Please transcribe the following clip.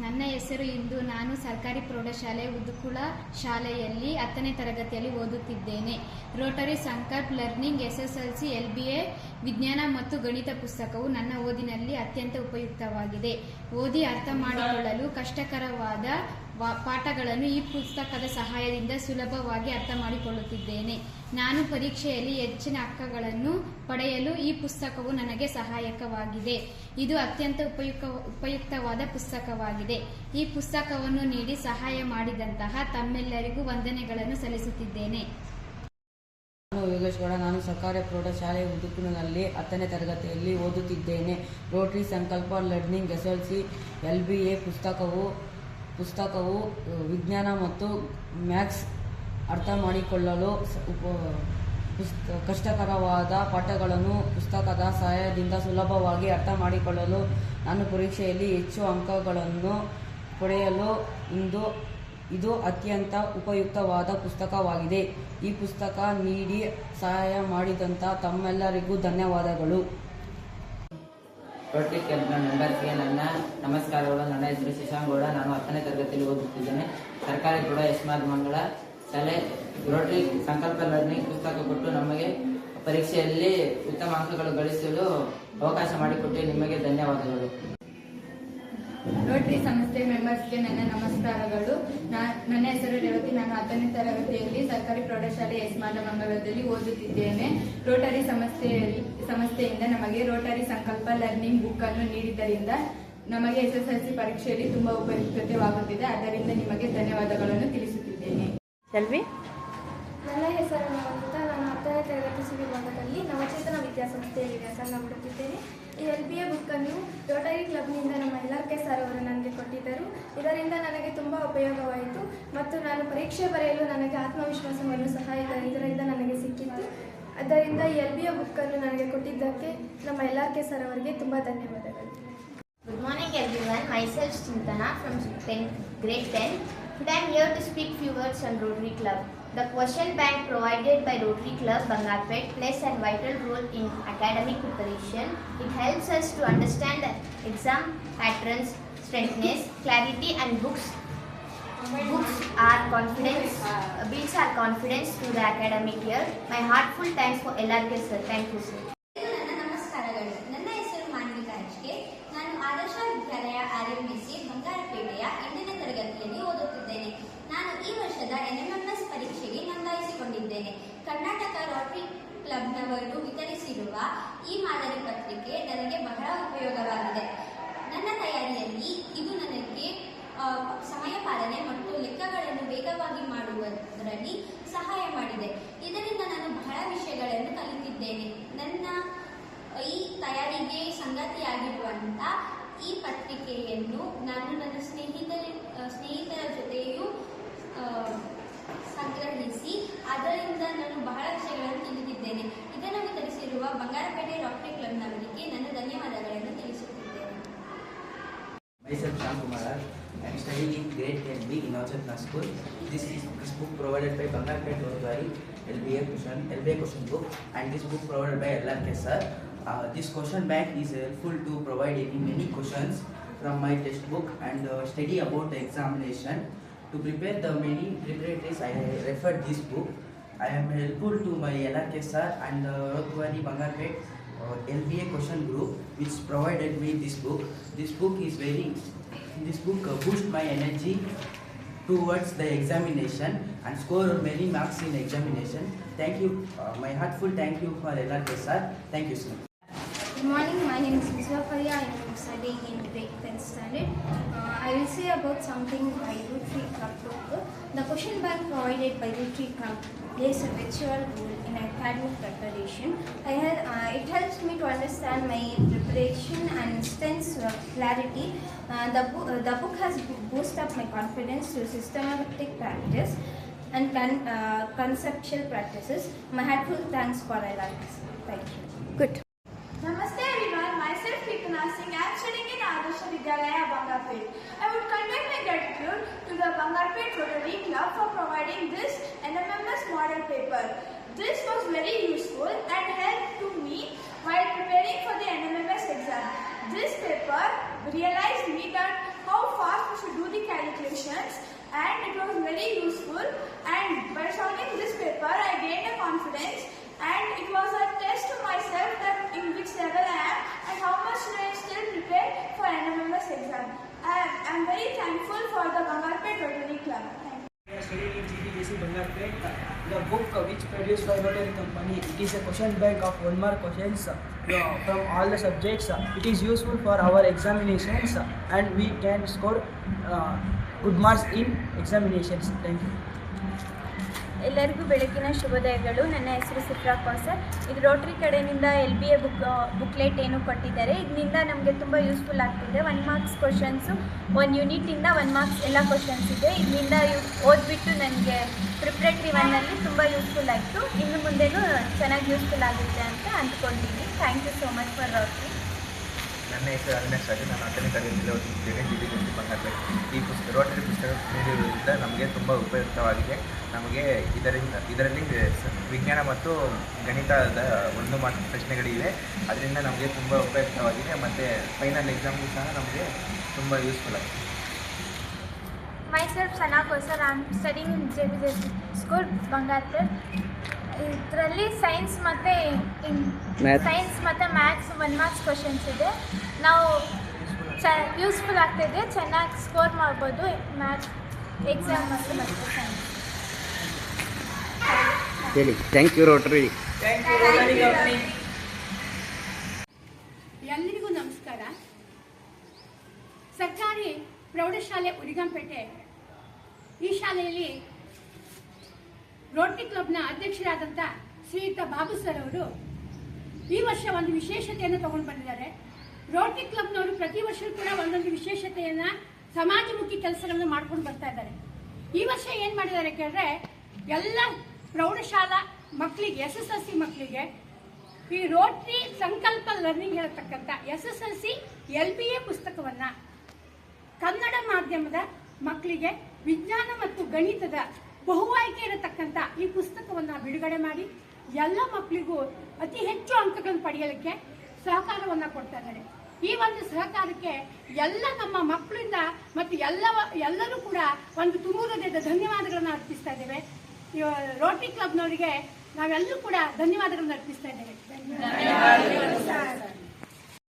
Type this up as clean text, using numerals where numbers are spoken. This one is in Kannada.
ನನ್ನ ಹೆಸರು ಇಂದು. ನಾನು ಸರ್ಕಾರಿ ಪ್ರೌಢಶಾಲೆ ಉದುಕುಳ ಶಾಲೆಯಲ್ಲಿ 10ನೇ ತರಗತಿಯಲ್ಲಿ ಓದುತ್ತಿದ್ದೇನೆ. ರೋಟರಿ ಸಂಕಲ್ಪ ಲರ್ನಿಂಗ್ SSLC LBA ವಿಜ್ಞಾನ ಮತ್ತು ಗಣಿತ ಪುಸ್ತಕವು ನನ್ನ ಓದಿನಲ್ಲಿ ಅತ್ಯಂತ ಉಪಯುಕ್ತವಾಗಿದೆ. ಓದಿ ಅರ್ಥ ಮಾಡಿಕೊಳ್ಳಲು ಕಷ್ಟಕರವಾದ ಪಾಠಗಳನ್ನು ಈ ಪುಸ್ತಕದ ಸಹಾಯದಿಂದ ಸುಲಭವಾಗಿ ಅರ್ಥ ಮಾಡಿಕೊಳ್ಳುತ್ತಿದ್ದೇನೆ. ನಾನು ಪರೀಕ್ಷೆಯಲ್ಲಿ ಹೆಚ್ಚಿನ ಅಂಕಗಳನ್ನು ಪಡೆಯಲು ಈ ಪುಸ್ತಕವು ನನಗೆ ಸಹಾಯಕವಾಗಿದೆ. ಇದು ಅತ್ಯಂತ ಉಪಯುಕ್ತವಾದ ಪುಸ್ತಕವಾಗಿದೆ. ಈ ಪುಸ್ತಕವನ್ನು ನೀಡಿ ಸಹಾಯ ಮಾಡಿದಂತಹ ತಮ್ಮೆಲ್ಲರಿಗೂ ವಂದನೆಗಳನ್ನು ಸಲ್ಲಿಸುತ್ತಿದ್ದೇನೆ. ನಾನು ಯೋಗೇಶ್ ಗೌಡ. ನಾನು ಸರ್ಕಾರಿ ಪ್ರೌಢಶಾಲೆ ಉದುಕುಳನಲ್ಲಿ 10ನೇ ತರಗತಿಯಲ್ಲಿ ಓದುತ್ತಿದ್ದೇನೆ. ರೋಟರಿ ಸಂಕಲ್ಪ ಲರ್ನಿಂಗ್ SSLC LBA ಪುಸ್ತಕವು ವಿಜ್ಞಾನ ಮತ್ತು ಮ್ಯಾಥ್ಸ್ ಅರ್ಥ ಮಾಡಿಕೊಳ್ಳಲು ಕಷ್ಟಕರವಾದ ಪಾಠಗಳನ್ನು ಪುಸ್ತಕದ ಸಹಾಯದಿಂದ ಸುಲಭವಾಗಿ ಅರ್ಥ ಮಾಡಿಕೊಳ್ಳಲು ನಾನು ಪರೀಕ್ಷೆಯಲ್ಲಿ ಹೆಚ್ಚು ಅಂಕಗಳನ್ನು ಪಡೆಯಲು ಇದು ಅತ್ಯಂತ ಉಪಯುಕ್ತವಾದ ಪುಸ್ತಕವಾಗಿದೆ. ಈ ಪುಸ್ತಕ ನೀಡಿ ಸಹಾಯ ಮಾಡಿದಂಥ ತಮ್ಮೆಲ್ಲರಿಗೂ ಧನ್ಯವಾದಗಳು. ರೋಟರಿ ಕ್ಲಬ್ನ ಮೆಂಬರ್ಸ್ಗೆ ನನ್ನ ನಮಸ್ಕಾರಗಳು. ನನ್ನ ಹೆಸರು ಶಶಾಂಕ್ ಗೌಡ. ನಾನು 10ನೇ ತರಗತಿಯಲ್ಲಿ ಓದುತ್ತಿದ್ದೇನೆ. ಸರ್ಕಾರಿ ಪ್ರೌಢ ಯಶಮಾದ್ ಮಂಗಳ ಶಾಲೆ ರೋಟರಿ ಸಂಕಲ್ಪ ಲರ್ನಿಂಗ್ ಪುಸ್ತಕ ಕೊಟ್ಟು ನಮಗೆ ಪರೀಕ್ಷೆಯಲ್ಲಿ ಉತ್ತಮ ಅಂಕಗಳು ಗಳಿಸಲು ಅವಕಾಶ ಮಾಡಿಕೊಟ್ಟು ನಿಮಗೆ ಧನ್ಯವಾದಗಳು. ರೋಟರಿ ಸಂಸ್ಥೆ ಮೆಂಬರ್ಸ್ಗೆ ನನ್ನ ನಮಸ್ಕಾರಗಳು. ನನ್ನ ಹೆಸರು ರೇವತಿ. ನಾನು 10ನೇ ತರಗತಿಯಲ್ಲಿ ಸರ್ಕಾರಿ ಪ್ರೌಢಶಾಲೆ ಯಶಮಾನಮಂಗಲದಲ್ಲಿ ಓದುತ್ತಿದ್ದೇನೆ. ರೋಟರಿ ಸಂಸ್ಥೆಯಿಂದ ನಮಗೆ ರೋಟರಿ ಸಂಕಲ್ಪ ಲರ್ನಿಂಗ್ ಬುಕ್ ಅನ್ನು ನೀಡಿದ್ದರಿಂದ ನಮಗೆ SSLC ಪರೀಕ್ಷೆಯಲ್ಲಿ ತುಂಬಾ ಉಪಯುಕ್ತತೆವಾಗುತ್ತಿದೆ. ಆದ್ದರಿಂದ ನಿಮಗೆ ಧನ್ಯವಾದಗಳನ್ನು ತಿಳಿಸುತ್ತಿದ್ದೇನೆ. ನನ್ನ ಹೆಸರು ನವನಿತಾ. ನಾನು 10ನೇ ತರಗತಿ ಸಿವಿಲ್ ವಿಭಾಗದಲ್ಲಿ ನವಚೇತನ ವಿದ್ಯಾಸಂಸ್ಥೆಯಲ್ಲಿ ವ್ಯಾಸಂಗ ಮಾಡುತ್ತಿದ್ದೇನೆ. ಈ LBA ಬುಕ್ಕನ್ನು ರೋಟರಿ ಕ್ಲಬ್ನಿಂದ ನಮ್ಮ LRK ಸರ್ ಅವರು ನನಗೆ ಕೊಟ್ಟಿದ್ದರು. ಇದರಿಂದ ನನಗೆ ತುಂಬ ಉಪಯೋಗವಾಯಿತು ಮತ್ತು ನಾನು ಪರೀಕ್ಷೆ ಬರೆಯಲು ನನಗೆ ಆತ್ಮವಿಶ್ವಾಸವನ್ನು ಸಹ ಇದರಿಂದ ನನಗೆ ಸಿಕ್ಕಿತ್ತು. ಆದ್ದರಿಂದ ಈ LBA ಬುಕ್ಕನ್ನು ನನಗೆ ಕೊಟ್ಟಿದ್ದಕ್ಕೆ ನಮ್ಮ LRK ಸರ್ ಅವರಿಗೆ ತುಂಬ ಧನ್ಯವಾದಗಳು. Good morning everyone. Myself Chintana from grade 10. Today I am here to speak few words on Rotary Club. The question bank provided by Rotary Club Bangarpet plays a vital role in academic preparation. It helps us to understand the exam patterns, strengthness, clarity and builds our confidence through the academic year. My heartful thanks for LRK sir. Thank you sir. ನಮಸ್ಕಾರಗಳು. ನನ್ನ ಹೆಸರು ಮಾನ್ವಿಕಾ HK. ನಾನು ಆದರ್ಶ ವಿದ್ಯಾಲಯ RMBC ಬಂಗಾರಪೇಟೆಯ 8ನೇ ತರಗತಿಯಲ್ಲಿ ಓದುತ್ತಿದ್ದೇನೆ. ನಾನು ಈ ವರ್ಷದ NMMS ಪರೀಕ್ಷೆಗೆ ನೋಂದಾಯಿಸಿಕೊಂಡಿದ್ದೇನೆ. ಕರ್ನಾಟಕ ರೋಟರಿ ಕ್ಲಬ್ನವರು ವಿತರಿಸಿರುವ ಈ ಮಾದರಿ ಪತ್ರಿಕೆ ನನಗೆ ಬಹಳ ಉಪಯೋಗವಾಗಿದೆ. ನನ್ನ ತಯಾರಿಯಲ್ಲಿ ಇದು ನನಗೆ ಸಮಯ ಪಾಲನೆ ಮತ್ತು ಲೆಕ್ಕಗಳನ್ನು ವೇಗವಾಗಿ ಮಾಡುವುದರಲ್ಲಿ ಸಹಾಯ ಮಾಡಿದೆ. ಇದರಿಂದ ನಾನು ಬಹಳ ವಿಷಯಗಳನ್ನು ಕಲಿತಿದ್ದೇನೆ. ನನ್ನ ಈ ತಯಾರಿಗೆ ಸಂಗತಿಯಾಗಿರುವಂಥ ಈ ಪತ್ರಿಕೆಯನ್ನು ನಾನು ನನ್ನ ಸ್ನೇಹಿತರ ಜೊತೆಯೂ ಸಂಗ್ರಹಿಸಿ ಅದರಿಂದ ನಾನು ಬಹಳ ವಿಷಯಗಳನ್ನು ತಿಳಿದಿದ್ದೇನೆ. ಇದನ್ನು ವಿತರಿಸಿರುವ ಬಂಗಾರಪೇಟೆ ರೋಟರಿ ಕ್ಲಬ್ನವರಿಗೆ ನನ್ನ ಧನ್ಯವಾದಗಳನ್ನು ತಿಳಿಸುತ್ತಿದ್ದೇನೆ. Myself Shyam Kumar. I am studying in grade 10B in Navchandra School. This book provided by Bangarpet Rotary LBA question book, and this book provided by LRK sir. This question bank is helpful to provide many questions from my textbook and study about the examination. To prepare the many preparatories, I referred this book. I am helpful to my LRK sir and Rotary Bangarpet LBA question group, which provided me this book. This book boost my energy towards the examination and score many marks in examination. Thank you. My heartful thank you for LRK sir. Thank you sir. Good morning. My name is Miswafaria. I am studying in grade 10th standard. I will say about something by Rotary Club book. The question bank provided by Rotary Club plays a virtual role in academic preparation. It helps me to understand my preparation and sense clarity. The book has boosted up my confidence through systematic practice and conceptual practices. My heartful thanks for LRK. Thank you. Good. Namaste everyone. Myself Kirtana Singh. I am studying in Adarsh Vidyalaya Bangarpet. I would convey my gratitude to the Bangarpet Rotary Club for providing this NMMS model paper. This was very useful and helped to me while preparing for the NMMS exam. This paper realized me that how fast am very thankful for the Bangarpet Rotary Club. Thank you. We are studying in GPJC Bangarpet. The book which produced by Rotary Company. It is a question bank of 1 mark questions from all the subjects. It is useful for our examinations and we can score good marks in examinations. Thank you. ಎಲ್ಲರಿಗೂ ಬೆಳಗಿನ ಶುಭೋದಯಗಳು. ನನ್ನ ಹೆಸರು ಸಿಫ್ರಾ ಕೌಸರ್. ಇದು ರೋಟರಿ ಕಡೆಯಿಂದ LBA ಬುಕ್ಲೆಟ್ ಏನು ಕೊಟ್ಟಿದ್ದಾರೆ. ಇದರಿಂದ ನಮಗೆ ತುಂಬ ಯೂಸ್ಫುಲ್ ಆಗ್ತಿದೆ. 1 ಮಾರ್ಕ್ಸ್ ಕ್ವಶನ್ಸು 1 ಯೂನಿಟಿಂದ 1 ಮಾರ್ಕ್ಸ್ ಎಲ್ಲ ಕ್ವಶನ್ಸ್ ಇದೆ. ಇದರಿಂದ ಓದ್ಬಿಟ್ಟು ನನಗೆ ಪ್ರಿಪ್ರೇಟ್ರಿ 1ನಲ್ಲಿ ತುಂಬ ಯೂಸ್ಫುಲ್ ಆಯಿತು. ಇನ್ನು ಮುಂದೆನೂ ಚೆನ್ನಾಗಿ ಯೂಸ್ಫುಲ್ ಆಗುತ್ತೆ ಅಂತ ಅಂದ್ಕೊಂಡಿದ್ದೀನಿ. Thank you so much for Rotary. ನನ್ನ ಹೆಸರು ಅವಿನಾಶ್ ರಾಜು. ನಾನು 10ನೇ ತರಗತಿಯಲ್ಲಿ ಓದುತ್ತಿದ್ದೇನೆ GPJC Bangarpet. ಈ ರೋಟರಿ ಪುಸ್ತಕ ನೀಡಿರುವುದರಿಂದ ನಮಗೆ ತುಂಬ ಉಪಯುಕ್ತವಾಗಿದೆ. ನಮಗೆ ಇದರಲ್ಲಿ ವಿಜ್ಞಾನ ಮತ್ತು ಗಣಿತದ 1 ಮಾರ್ಕ್ ಪ್ರಶ್ನೆಗಳಿವೆ. ಅದರಿಂದ ನಮಗೆ ತುಂಬ ಉಪಯುಕ್ತವಾಗಿದೆ ಮತ್ತು ಫೈನಲ್ ಎಕ್ಸಾಮ್ಗೂ ಸಹ ನಮಗೆ ತುಂಬ ಯೂಸ್ಫುಲ್ ಆಗಿದೆ. Myself Sana Kosar. I am studying in JPJC School Bangarpet. ಇದರಲ್ಲಿ ಸೈನ್ಸ್ ಮತ್ತು ಮ್ಯಾಥ್ಸ್ 1 ಮಾರ್ಕ್ಸ್ ಕ್ವಶನ್ಸ್ ಇದೆ. ನಾವು ಯೂಸ್ಫುಲ್ ಆಗ್ತಾಯಿದೆ. ಚೆನ್ನಾಗಿ ಸ್ಕೋರ್ ಮಾಡ್ಬೋದು ಮ್ಯಾಥ್ಸ್ ಎಕ್ಸಾಮ್ ಮತ್ತು ಸೈನ್ಸ್. ಹೇಳಿ. Thank you Rotary. ಎಲ್ಲರಿಗೂ ನಮಸ್ಕಾರ. ಸರ್ಕಾರಿ ಪ್ರೌಢಶಾಲೆ ಉರಿಗಂಪೇಟೆ ಈ ಶಾಲೆಯಲ್ಲಿ ರೋಟರಿ ಕ್ಲಬ್ನ ಅಧ್ಯಕ್ಷರಾದಂಥ ಶ್ರೀಯುತ ಬಾಬು ಸರ್ ಅವರು ಈ ವರ್ಷ ಒಂದು ವಿಶೇಷತೆಯನ್ನು ತಗೊಂಡು ಬಂದಿದ್ದಾರೆ. ರೋಟರಿ ಕ್ಲಬ್ನವರು ಪ್ರತಿ ವರ್ಷ ಕೂಡ ಒಂದೊಂದು ವಿಶೇಷತೆಯನ್ನು ಸಮಾಜಮುಖಿ ಕೆಲಸಗಳನ್ನು ಮಾಡ್ಕೊಂಡು ಬರ್ತಾ ಇದ್ದಾರೆ. ಈ ವರ್ಷ ಏನು ಮಾಡಿದ್ದಾರೆ ಕೇಳಿದ್ರೆ, ಎಲ್ಲ ಪ್ರೌಢಶಾಲಾ ಮಕ್ಕಳಿಗೆ SSLC ಮಕ್ಕಳಿಗೆ ಈ ರೋಟರಿ ಸಂಕಲ್ಪ ಲರ್ನಿಂಗ್ ಹೇಳತಕ್ಕಂಥ SSLC LBA ಪುಸ್ತಕವನ್ನು ಕನ್ನಡ ಮಾಧ್ಯಮದ ಮಕ್ಕಳಿಗೆ ವಿಜ್ಞಾನ ಮತ್ತು ಗಣಿತದ ಬಹುಆಯ್ಕೆ ಇರತಕ್ಕಂಥ ಈ ಪುಸ್ತಕವನ್ನು ಬಿಡುಗಡೆ ಮಾಡಿ ಎಲ್ಲ ಮಕ್ಕಳಿಗೂ ಅತಿ ಹೆಚ್ಚು ಅಂಕಗಳನ್ನು ಪಡೆಯಲಿಕ್ಕೆ ಸಹಕಾರವನ್ನು ಕೊಡ್ತಾ ಇದ್ದಾರೆ. ಈ ಒಂದು ಸಹಕಾರಕ್ಕೆ ಎಲ್ಲ ನಮ್ಮ ಮಕ್ಕಳಿಂದ ಮತ್ತು ಎಲ್ಲರೂ ಕೂಡ ಒಂದು ತುಂಬು ಹೃದಯದ ಧನ್ಯವಾದಗಳನ್ನು ಅರ್ಪಿಸ್ತಾ ಇದ್ದೇವೆ. ರೋಟರಿ ಕ್ಲಬ್ನವರಿಗೆ ನಾವೆಲ್ಲರೂ ಕೂಡ ಧನ್ಯವಾದಗಳನ್ನು ಅರ್ಪಿಸ್ತಾ ಇದ್ದೇವೆ.